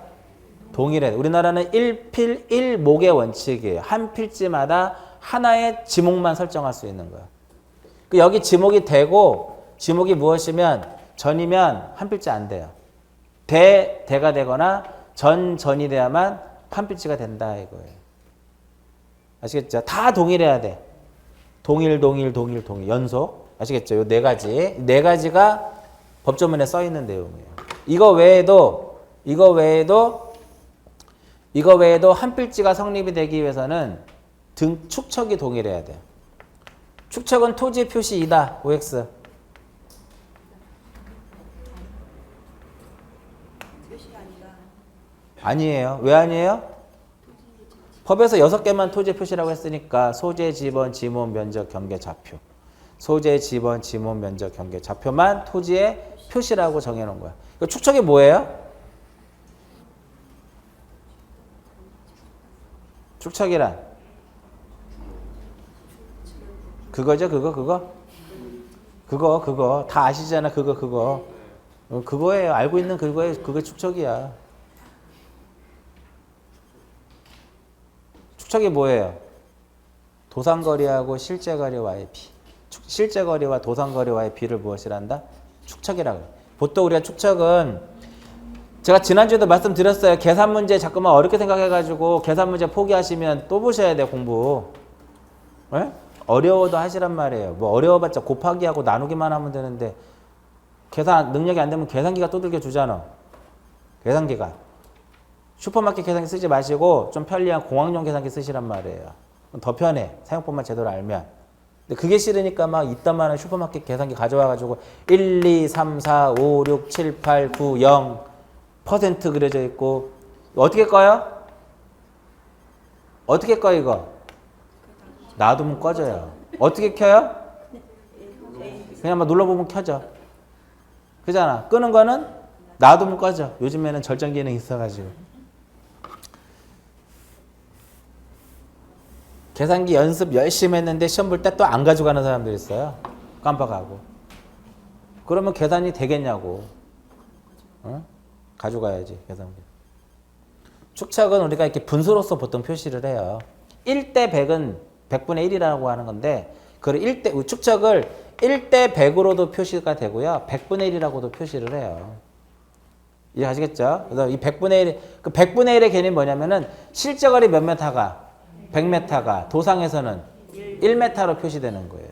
동일해. 우리나라는 1필 1목의 원칙이에요. 한 필지마다 하나의 지목만 설정할 수 있는 거야. 여기 지목이 되고 지목이 무엇이면 전이면 한 필지 안 돼요. 대가 되거나 전이 돼야만 한 필지가 된다 이거예요. 아시겠죠? 다 동일해야 돼. 동일 연속. 아시겠죠? 요 네 가지가 법조문에 써 있는 내용이에요. 이거 외에도 한 필지가 성립이 되기 위해서는 축척이 동일해야 돼요. 축척은 토지 표시 2다. OX. 아니에요. 왜 아니에요? 법에서 6개만 토지 표시라고 했으니까 소재, 지번, 지문, 면적, 경계, 좌표. 소재, 지번, 지문, 면적, 경계, 좌표만 토지의 표시라고 정해놓은 거야. 이거 축척이 뭐예요? 축척이란 그거죠, 그거 다 아시잖아, 그거 그거예요. 알고 있는 그거에 그게 축척이야. 축척이 뭐예요? 도상거리하고 실제거리와의 비. 실제거리와 도상거리와의 비를 무엇이란다? 축척이라고 해요. 보통 우리가 축척은 제가 지난주에도 말씀드렸어요. 계산 문제 자꾸만 어렵게 생각해가지고 계산 문제 포기하시면 또 보셔야 돼요, 공부. 네? 어려워도 하시란 말이에요. 뭐 어려워봤자 곱하기하고 나누기만 하면 되는데 계산 능력이 안 되면 계산기가 두들겨 주잖아. 계산기가. 슈퍼마켓 계산기 쓰지 마시고 좀 편리한 공학용 계산기 쓰시란 말이에요. 더 편해. 사용법만 제대로 알면. 근데 그게 싫으니까 막 이따만한 슈퍼마켓 계산기 가져와가지고 1, 2, 3, 4, 5, 6, 7, 8, 9, 0 퍼센트 그려져 있고 어떻게 꺼요? 어떻게 꺼 이거? 놔두면 꺼져요. 어떻게 켜요? 그냥 막 눌러보면 켜져. 그잖아. 끄는 거는 놔두면 꺼져. 요즘에는 절전 기능이 있어가지고. 계산기 연습 열심히 했는데 시험 볼 때 또 안 가져가는 사람들 있어요. 깜빡하고. 그러면 계산이 되겠냐고. 어? 가져가야지 계산기. 축척은 우리가 이렇게 분수로서 보통 표시를 해요. 1대 100은 100분의 1이라고 하는 건데 축척을 1대 100으로도 표시가 되고요. 100분의 1이라고도 표시를 해요. 이해하시겠죠? 그래서 이 100분의 1, 그 100분의 1의 개념이 뭐냐면은 실제 거리 몇 메타가 100m가 도상에서는 1m로 표시되는 거예요.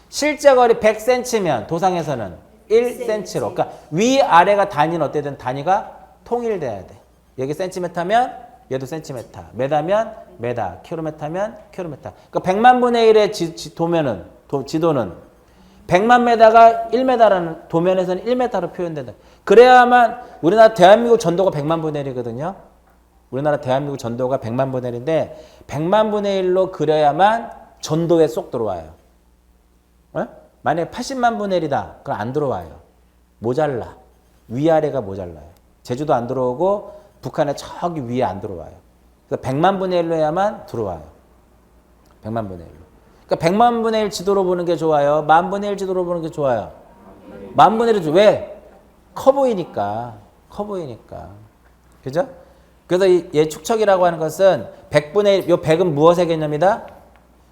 실제 거리 100cm면 도상에서는 1cm로. 그러니까 위아래가 단위는 어때든 단위가 통일돼야 돼. 여기 cm면 얘도 cm, 메다면 메다, 킬로미터면 킬로미터. 그러니까 100만 분의 1의 지도는 100만 메다가 1m라는 도면에서는 1m로 표현된다. 그래야만 우리나라 대한민국 전도가 100만 분의 1이거든요. 우리나라 대한민국 전도가 100만 분의 1인데 100만 분의 1로 그려야만 전도에 쏙 들어와요. 어? 만약에 80만 분의 1이다. 그럼 안 들어와요. 모자라. 위아래가 모자라요. 제주도 안 들어오고 북한의 저기 위에 안 들어와요. 그래서 100만 분의 1로 해야만 들어와요. 100만 분의 1로. 그러니까 100만 분의 1 지도로 보는 게 좋아요. 만 분의 1 지도로 보는 게 좋아요. 만 분의 1이 왜? 커 보이니까. 그죠? 그래서 얘 축척이라고 하는 것은 100분의 1, 요 100은 무엇의 개념이다?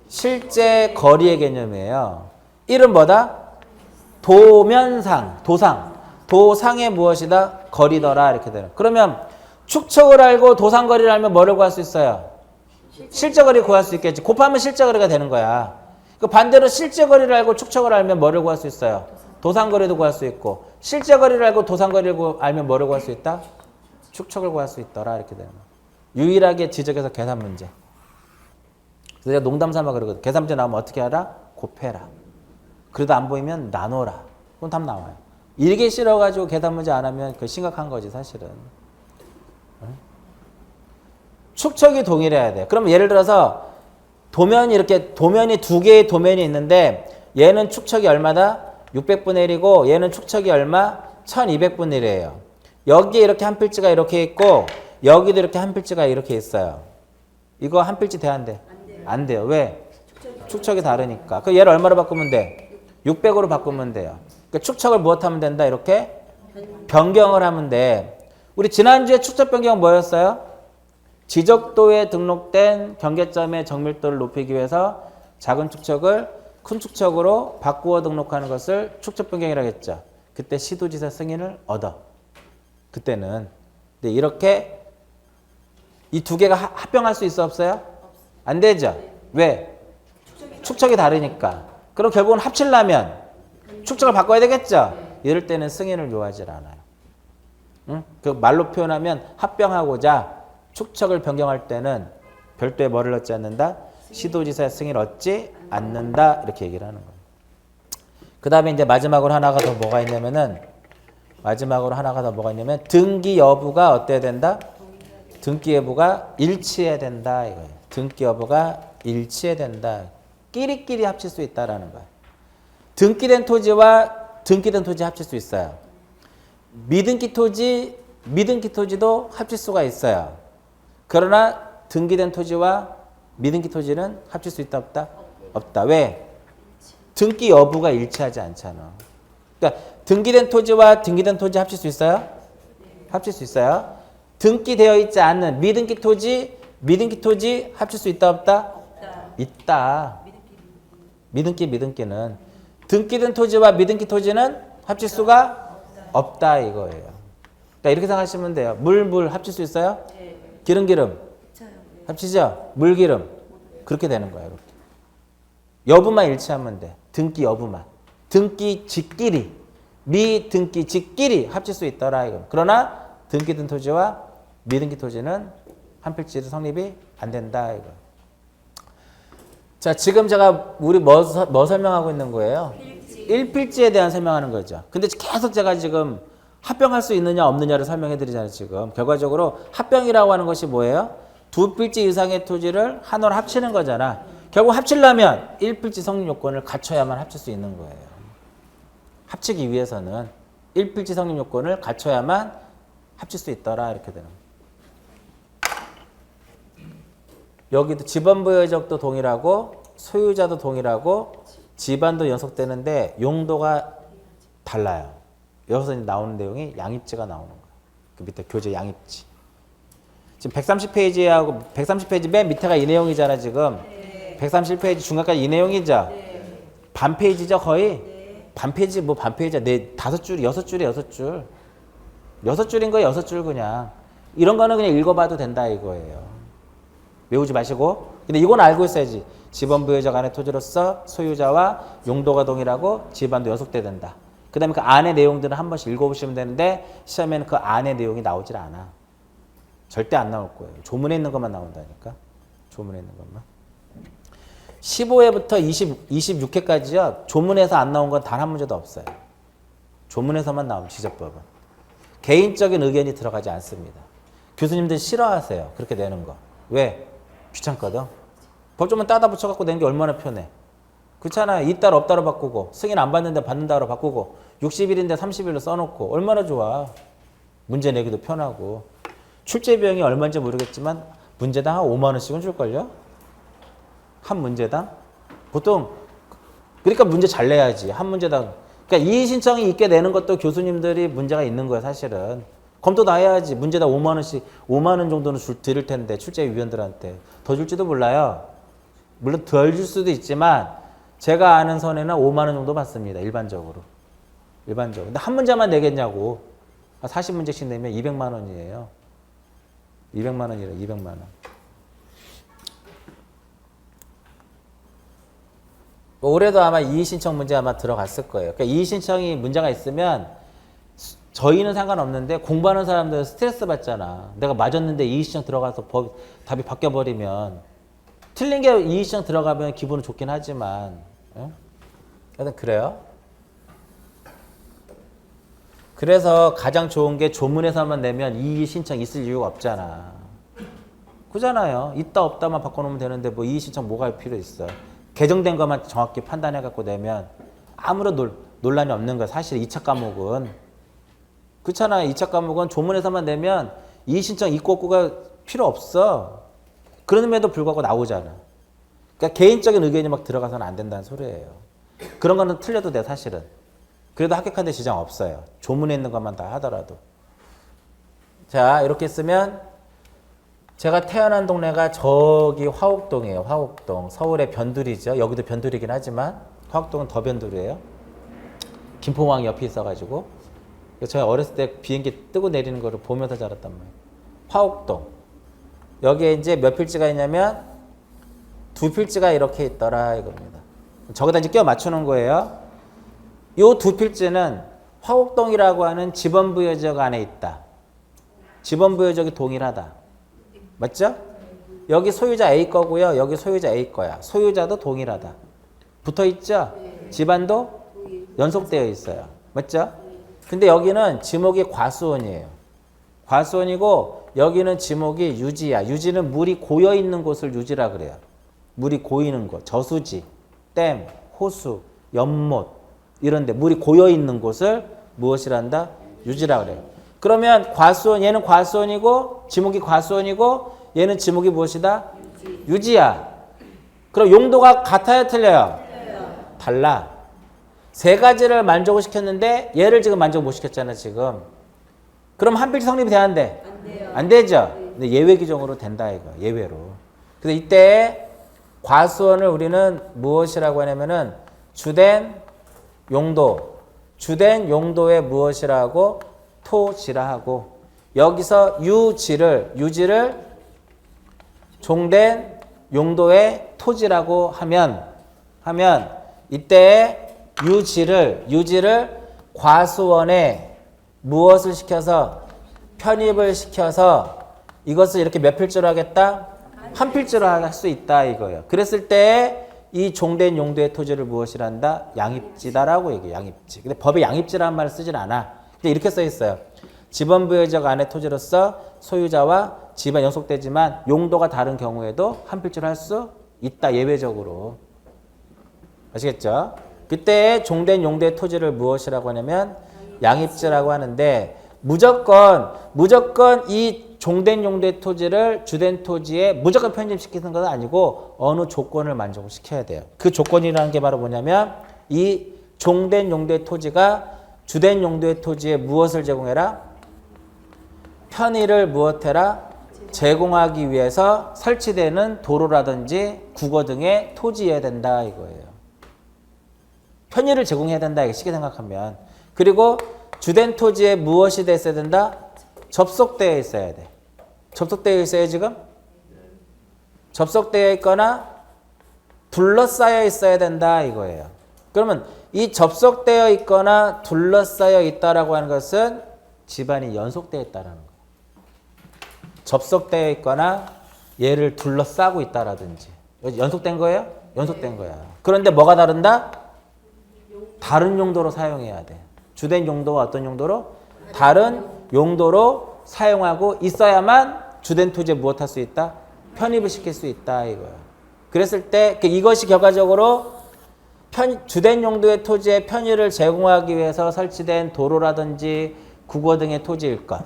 실제 거리의 개념이에요. 1은 뭐다? 도면상, 도상의 무엇이다? 거리더라 이렇게 되는. 그러면 축척을 알고 도상거리를 알면 뭐를 구할 수 있어요? 실제 거리 구할 수 있겠지. 곱하면 실제 거리가 되는 거야. 그 반대로 실제 거리를 알고 축척을 알면 뭐를 구할 수 있어요? 도상거리도 구할 수 있고 실제 거리를 알고 도상거리를 알면 뭐를 구할 수 있다? 축척을 구할 수 있더라 이렇게 되는 거야. 유일하게 지적해서 계산 문제. 그래서 제가 농담 삼아 그러거든. 계산 문제 나오면 어떻게 하라? 곱해라. 그래도 안 보이면 나눠라. 그럼 답 나와요. 이게 싫어가지고 계산 문제 안 하면 그 심각한 거지 사실은. 축척이 동일해야 돼. 그럼 예를 들어서 도면이 두 개의 도면이 있는데 얘는 축척이 얼마다? 600분의 1이고 얘는 축척이 얼마? 1200분의 1이에요. 여기에 이렇게 한 필지가 이렇게 있고 여기도 이렇게 한 필지가 이렇게 있어요. 이거 한 필지 돼 안 돼? 안 돼요. 왜? 축척이 다르니까. 그 얘를 얼마로 바꾸면 돼? 600으로 바꾸면 돼요. 그러니까 축척을 무엇하면 된다? 이렇게 변경을 하면 돼. 우리 지난주에 축척 변경 뭐였어요? 지적도에 등록된 경계점의 정밀도를 높이기 위해서 작은 축척을 큰 축척으로 바꾸어 등록하는 것을 축척 변경이라고 했죠. 그때 시도지사 승인을 얻어. 그때는. 근데 이렇게 이 두 개가 합병할 수 있어 없어요? 안 되죠. 왜? 축척이 다르니까. 그럼 결국은 합치려면 축척을 바꿔야 되겠죠. 이럴 때는 승인을 요하지 않아요. 응? 그 말로 표현하면 합병하고자 축척을 변경할 때는 별도의 뭐를 얻지 않는다? 시도지사의 승인을 얻지 않는다. 이렇게 얘기를 하는 거예요. 그 다음에 이제 마지막으로 하나가 더 뭐가 있냐면 등기 여부가 어때야 된다? 등기 여부가 일치해야 된다. 이거예요. 등기 여부가 일치해야 된다. 끼리끼리 합칠 수 있다라는 거예요. 등기된 토지와 등기된 토지 합칠 수 있어요. 미등기 토지도 합칠 수가 있어요. 그러나 등기된 토지와 미등기 토지는 합칠 수 있다 없다? 없다. 왜? 등기 여부가 일치하지 않잖아. 그러니까 등기된 토지와 등기된 토지 합칠 수 있어요? 합칠 수 있어요. 등기되어 있지 않는 미등기 토지 합칠 수 있다 없다? 있다. 미등기는 등기된 토지와 미등기 토지는 합칠 수가 없다 이거예요. 그러니까 이렇게 생각하시면 돼요. 물 합칠 수 있어요? 기름 합치죠? 물기름 그렇게 되는 거예요. 이렇게. 여부만 일치하면 돼. 등기 여부만. 등기 직끼리 미등기 직끼리 합칠 수 있더라 이거. 그러나 등기된 토지와 미등기 토지는 한 필지로 성립이 안 된다 이거. 자, 지금 제가 우리 뭐 설명하고 있는 거예요? 일필지에 대한 설명하는 거죠. 근데 계속 제가 지금 합병할 수 있느냐 없느냐를 설명해 드리잖아요. 지금 결과적으로 합병이라고 하는 것이 뭐예요? 두 필지 이상의 토지를 하나로 합치는 거잖아. 결국 합치려면 일필지 성립 요건을 갖춰야만 합칠 수 있는 거예요. 합치기 위해서는 일필지 성립 요건을 갖춰야만 합칠 수 있더라 이렇게 되는 거예요. 여기도 지번부여적도 동일하고 소유자도 동일하고 지반도 연속되는데 용도가 달라요. 여기서 나오는 내용이 양입지가 나오는 거예요. 그 밑에 교재 양입지. 지금 130페이지하고 130페이지 맨 밑에가 이 내용이잖아 지금. 130페이지 중간까지 이 내용이죠. 반 페이지죠 거의. 반 페이지 뭐 반 페이지야. 다섯 줄이 여섯 줄에 여섯 줄. 여섯 줄인 거야 여섯 줄 그냥. 이런 거는 그냥 읽어봐도 된다 이거예요. 외우지 마시고. 근데 이건 알고 있어야지. 지번부여적 안의 토지로서 소유자와 용도가 동일하고 지반도 연속돼야 된다. 그 다음에 그 안의 내용들은 한 번씩 읽어보시면 되는데 시험에는 그 안의 내용이 나오질 않아. 절대 안 나올 거예요. 조문에 있는 것만 나온다니까. 조문에 있는 것만. 15회부터 26회까지요. 조문에서 안 나온 건 단 한 문제도 없어요. 조문에서만 나오면 지적법은. 개인적인 의견이 들어가지 않습니다. 교수님들 싫어하세요. 그렇게 내는 거. 왜? 귀찮거든. 법조문 따다 붙여갖고 낸 게 얼마나 편해. 그렇잖아요. 있다로 없다로 바꾸고 승인 안 받는데 받는다로 바꾸고 60일인데 30일로 써놓고 얼마나 좋아. 문제 내기도 편하고. 출제 비용이 얼마인지 모르겠지만 문제당 한 5만 원씩은 줄걸요? 한 문제당? 보통 그러니까 문제 잘 내야지. 한 문제당. 그러니까 이의 신청이 있게 내는 것도 교수님들이 문제가 있는 거예요. 사실은. 검토 다 해야지. 문제당 5만 원씩 5만 원 정도는 드릴 텐데 출제위원들한테. 더 줄지도 몰라요. 물론 덜 줄 수도 있지만 제가 아는 선에는 5만 원 정도 받습니다. 일반적으로. 근데 한 문제만 내겠냐고. 40문제씩 내면 200만 원이에요. 200만 원이래. 200만 원. 올해도 아마 이의신청 문제 아마 들어갔을 거예요. 그러니까 이의신청이 문제가 있으면 저희는 상관없는데 공부하는 사람들은 스트레스 받잖아. 내가 맞았는데 이의신청 들어가서 답이 바뀌어버리면 틀린 게 이의신청 들어가면 기분은 좋긴 하지만 하여튼 그래요. 그래서 가장 좋은 게 조문에서만 내면 이의신청 있을 이유가 없잖아. 그잖아요. 있다 없다만 바꿔놓으면 되는데 뭐 이의신청 뭐가 할 필요 있어. 개정된 것만 정확히 판단해갖고 내면 아무런 논란이 없는 거야. 사실 2차 과목은. 그렇잖아요. 2차 과목은 조문에서만 내면 이의신청 있고 없고가 필요 없어. 그럼에도 불구하고 나오잖아. 그러니까 개인적인 의견이 막 들어가서는 안 된다는 소리예요. 그런 거는 틀려도 돼 사실은. 그래도 합격하는 데 지장 없어요. 조문에 있는 것만 다 하더라도. 자 이렇게 쓰면 제가 태어난 동네가 저기 화곡동이에요. 화곡동. 서울의 변두리죠. 여기도 변두리긴 하지만 화곡동은 더 변두리예요. 김포공항 옆에 있어가지고 제가 어렸을 때 비행기 뜨고 내리는 거를 보면서 자랐단 말이에요. 화곡동. 여기에 이제 몇 필지가 있냐면 두 필지가 이렇게 있더라 이겁니다. 저기다 이제 끼워 맞추는 거예요. 요 두 필지는 화곡동이라고 하는 지번부여적 안에 있다. 지번부여적이 동일하다. 맞죠? 여기 소유자 A 거고요. 여기 소유자 A 거야. 소유자도 동일하다. 붙어있죠? 지반도 연속되어 있어요. 맞죠? 근데 여기는 지목이 과수원이에요. 과수원이고 여기는 지목이 유지야. 유지는 물이 고여있는 곳을 유지라 그래요. 물이 고이는 곳. 저수지, 댐, 호수, 연못 이런데 물이 고여 있는 곳을 무엇이란다? 유지라 그래요. 그러면 과수원 얘는 과수원이고 지목이 과수원이고 얘는 지목이 무엇이다? 유지야. 그럼 용도가 같아요, 틀려요? 달라. 세 가지를 만족을 시켰는데 얘를 지금 만족 못 시켰잖아, 지금. 그럼 한필지 성립이 돼야 안 돼? 안 되죠. 근데 예외 규정으로 된다 이거. 예외로. 그래서 이때 과수원을 우리는 무엇이라고 하냐면은 주된 용도. 주된 용도의 무엇이라고? 토지라 하고 여기서 유지를 종된 용도의 토지라고 하면 이때 유지를 과수원에 무엇을 시켜서 편입을 시켜서 이것을 이렇게 몇 필지로 하겠다? 한 필지로 할 수 있다 이거예요. 그랬을 때 이 종된 용도의 토지를 무엇이란다? 양입지다라고 얘기해요. 양입지. 근데 법에 양입지라는 말을 쓰질 않아. 근데 이렇게 써 있어요. 지번부여적 안의 토지로서 소유자와 지번 연속되지만 용도가 다른 경우에도 한 필지로 할 수 있다. 예외적으로. 아시겠죠? 그때 종된 용도의 토지를 무엇이라고 하냐면 양입지라고 하는데 무조건 이 종된 용도의 토지를 주된 토지에 무조건 편입시키는 건 아니고 어느 조건을 만족을 시켜야 돼요. 그 조건이라는 게 바로 뭐냐면 이 종된 용도의 토지가 주된 용도의 토지에 무엇을 제공해라? 편의를 무엇해라? 제공하기 위해서 설치되는 도로라든지 국어 등의 토지여야 된다 이거예요. 편의를 제공해야 된다 이게 쉽게 생각하면. 그리고 주된 토지에 무엇이 됐어야 된다? 접속되어 있어야 돼. 접속되어 있어요 지금? 접속되어 있거나 둘러싸여 있어야 된다 이거예요. 그러면 이 접속되어 있거나 둘러싸여 있다라고 하는 것은 집안이 연속되어 있다라는 거예요. 접속되어 있거나 얘를 둘러싸고 있다라든지 연속된 거예요? 연속된 거야. 그런데 뭐가 다른다? 다른 용도로 사용해야 돼. 주된 용도와 어떤 용도로? 다른 용도로 사용하고 있어야만 주된 토지에 무엇할 수 있다? 편입을 시킬 수 있다 이거야. 그랬을 때 이것이 결과적으로 주된 용도의 토지에 편의를 제공하기 위해서 설치된 도로라든지 국어 등의 토지일 것.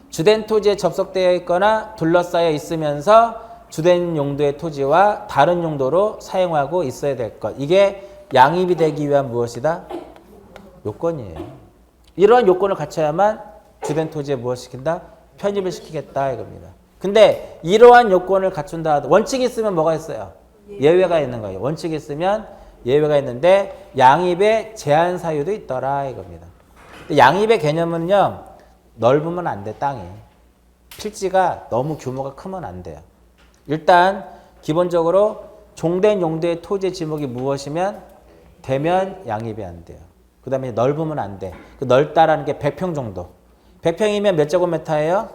주된 토지에 접속되어 있거나 둘러싸여 있으면서 주된 용도의 토지와 다른 용도로 사용하고 있어야 될 것. 이게 양입이 되기 위한 무엇이다? 요건이에요. 이러한 요건을 갖춰야만 주된 토지에 무엇 시킨다? 편입을 시키겠다 이겁니다. 근데 이러한 요건을 갖춘다. 원칙이 있으면 뭐가 있어요? 예외가 있는 거예요. 원칙이 있으면 예외가 있는데 양입의 제한 사유도 있더라 이겁니다. 양입의 개념은요. 넓으면 안 돼, 땅이. 필지가 너무 규모가 크면 안 돼요. 일단 기본적으로 종된 용도의 토지 지목이 무엇이면 되면 양입이 안 돼요. 그 다음에 넓으면 안 돼. 그 넓다라는 게 100평 정도. 100평이면 몇 제곱미터예요?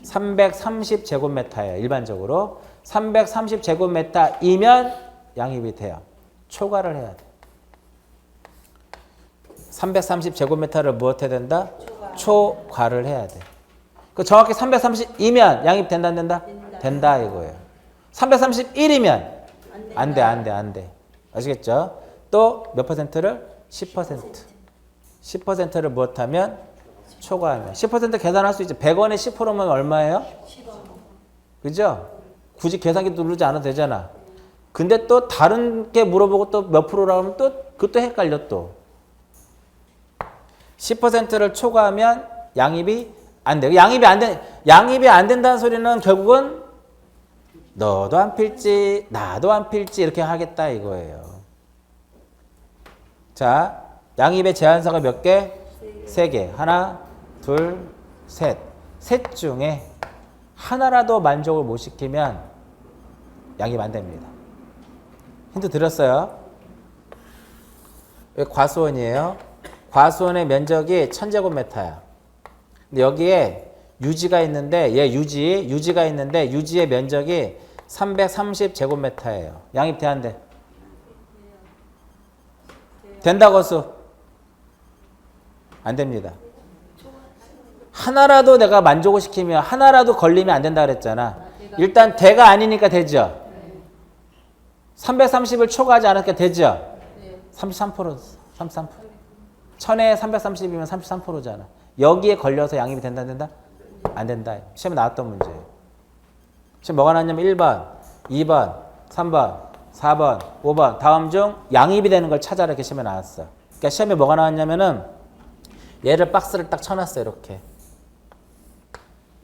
330제곱미터예요. 일반적으로. 330제곱미터이면 양입이 돼요. 초과를 해야 돼. 330제곱미터를 무엇 해야 된다? 초과를 해야 돼. 그 정확히 330이면 양입 된다 안 된다? 된다 이거예요. 331이면 안 돼. 아시겠죠? 또 몇 퍼센트를? 10%. 10%를 무엇하면? 초과하면. 10% 계산할 수 있죠. 100원에 10%면 얼마예요? 10원. 그죠? 굳이 계산기 누르지 않아도 되잖아. 근데 또 다른 게 물어보고 또 몇 프로라고 하면 또 그것도 헷갈려 또. 10%를 초과하면 양입이 안 돼. 양입이 안 된다는 소리는 결국은 너도 안 필지, 나도 안 필지 이렇게 하겠다 이거예요. 자, 양입의 제한사가 몇 개? 3개. 하나, 둘, 셋. 셋 중에 하나라도 만족을 못 시키면 양입 안 됩니다. 힌트 드렸어요. 여기 과수원이에요. 과수원의 면적이 1000제곱미터야. 근데 여기에 유지가 있는데 유지가 있는데 유지의 면적이 330제곱미터예요. 양입 돼 안 돼? 된다고 수? 안 됩니다. 하나라도 내가 만족을 시키면 하나라도 걸리면 안 된다 그랬잖아. 일단 대가 아니니까 되죠. 330을 초과하지 않으니까 되죠. 33%, 33%. 1000에 330이면 33%잖아. 여기에 걸려서 양입이 된다, 안 된다? 안 된다. 시험에 나왔던 문제예요. 지금 뭐가 나왔냐면 1번, 2번, 3번, 4번, 5번 다음 중 양입이 되는 걸 찾아라 이렇게 시험에 나왔어. 그러니까 시험에 뭐가 나왔냐면은 얘를 박스를 딱 쳐놨어 이렇게.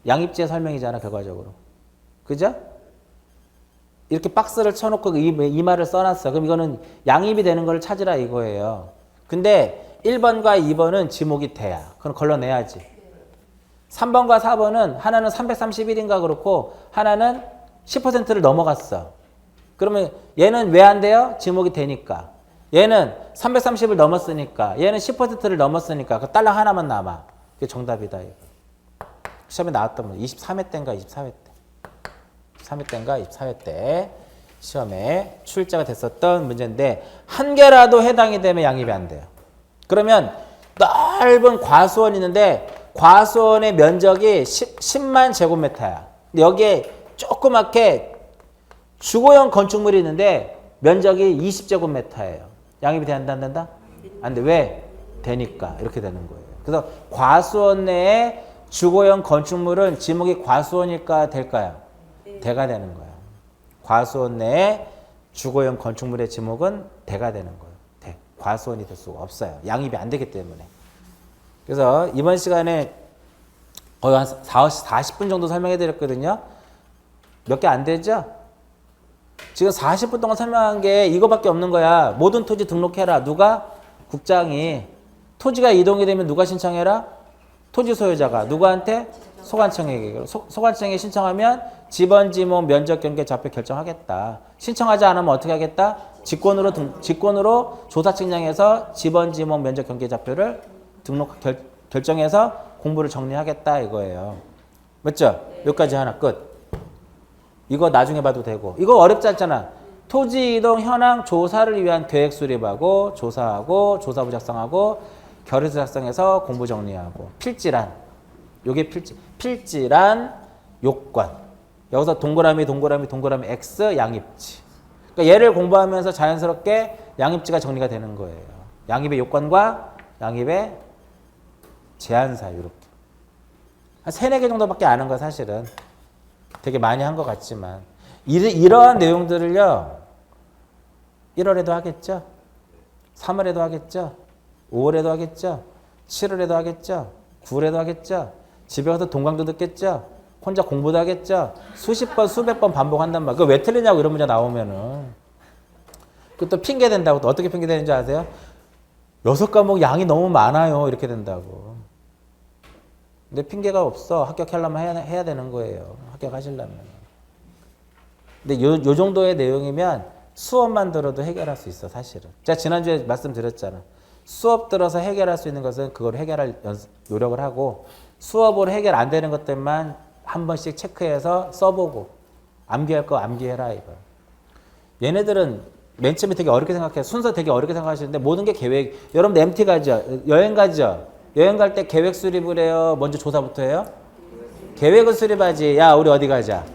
양입지의 설명이잖아 결과적으로. 그죠? 이렇게 박스를 쳐놓고 이 말을 써놨어. 그럼 이거는 양입이 되는 걸 찾으라 이거예요. 근데 1번과 2번은 지목이 돼야. 그럼 걸러내야지. 3번과 4번은 하나는 331인가 그렇고 하나는 10%를 넘어갔어. 그러면 얘는 왜 안 돼요? 지목이 되니까. 얘는 330을 넘었으니까. 얘는 10%를 넘었으니까. 그 딸랑 하나만 남아. 그게 정답이다. 이거. 시험에 나왔던 문제. 23회 때인가 24회 때. 23회 때인가 24회 때 시험에 출제가 됐었던 문제인데 한 개라도 해당이 되면 양입이 안 돼요. 그러면 넓은 과수원이 있는데 과수원의 면적이 10만 제곱미터야. 근데 여기에 조그맣게 주거용 건축물이 있는데 면적이 20제곱미터예요. 양입이 된다 안 된다? 안 돼. 왜? 되니까. 이렇게 되는 거예요. 그래서 과수원 내에 주거용 건축물은 지목이 과수원일까 될까요? 대가 되는 거예요. 과수원 내에 주거용 건축물의 지목은 대가 되는 거예요. 대. 과수원이 될 수가 없어요. 양입이 안 되기 때문에. 그래서 이번 시간에 거의 한 40분 정도 설명해 드렸거든요. 몇 개 안 되죠? 지금 40분 동안 설명한 게 이거밖에 없는 거야. 모든 토지 등록해라. 누가? 국장이. 토지가 이동이 되면 누가 신청해라? 토지 소유자가. 누구한테? 소관청에게. 소관청에 신청하면 지번, 지목, 면적, 경계, 좌표 결정하겠다. 신청하지 않으면 어떻게 하겠다? 직권으로 조사 측량해서 지번, 지목, 면적, 경계, 좌표를 결정해서 공부를 정리하겠다 이거예요. 맞죠? 여기까지 하나 끝. 이거 나중에 봐도 되고. 이거 어렵지 않잖아. 토지 이동 현황 조사를 위한 계획 수립하고 조사하고 조사부 작성하고 결의서 작성해서 공부 정리하고 필지란. 요게 필지란 요건. 여기서 동그라미 X 양입지. 그러니까 얘를 공부하면서 자연스럽게 양입지가 정리가 되는 거예요. 양입의 요건과 양입의 제한사 이렇게. 한 3, 4개 정도밖에 안 한 거야 사실은. 되게 많이 한 것 같지만 이러한 내용들을요 1월에도 하겠죠, 3월에도 하겠죠, 5월에도 하겠죠, 7월에도 하겠죠, 9월에도 하겠죠, 집에 가서 동강도 듣겠죠, 혼자 공부도 하겠죠. 수십 번 수백 번 반복한단 말이야. 그거 왜 틀리냐고 이런 문제 나오면은 그 또 핑계 된다고. 또 어떻게 핑계 되는지 아세요? 6과목 양이 너무 많아요 이렇게 된다고. 근데 핑계가 없어. 합격하려면 해야 되는 거예요. 합격하시려면. 근데 요 정도의 내용이면 수업만 들어도 해결할 수 있어 사실은. 제가 지난주에 말씀드렸잖아. 수업 들어서 해결할 수 있는 것은 그걸 해결할 노력을 하고 수업으로 해결 안 되는 것들만 한 번씩 체크해서 써보고 암기할 거 암기해라 이거. 얘네들은 맨 처음에 되게 어렵게 생각해. 순서 되게 어렵게 생각하시는데 모든 게 계획. 여러분들 MT 가죠? 여행 가죠? 여행 갈 때 계획 수립을 해요? 먼저 조사부터 해요? 계획을 수립하지. 야 우리 어디 가자.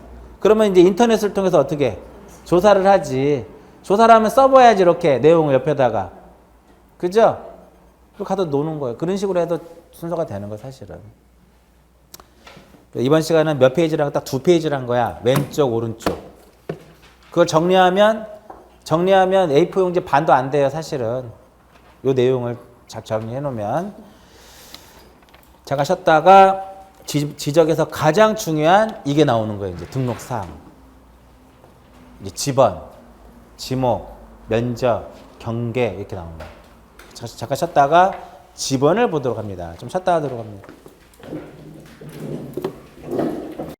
그러면 이제 인터넷을 통해서 어떻게 해? 조사를 하지. 조사를 하면 써봐야지 이렇게 내용을 옆에다가. 그죠? 그리고 가서 노는 거예요. 그런 식으로 해도 순서가 되는 거야 사실은. 이번 시간은 몇 페이지라고 딱 2페이지를 한 거야. 왼쪽 오른쪽. 그걸 정리하면 A4 용지 반도 안 돼요 사실은. 요 내용을 잘 정리해 놓으면. 잠깐 쉬었다가 지적에서 가장 중요한 이게 나오는 거예요. 이제 등록사항. 이제 지번, 지목, 면적, 경계 이렇게 나오는 거예요. 잠깐 쉬었다가 지번을 보도록 합니다. 좀 쉬었다 하도록 합니다.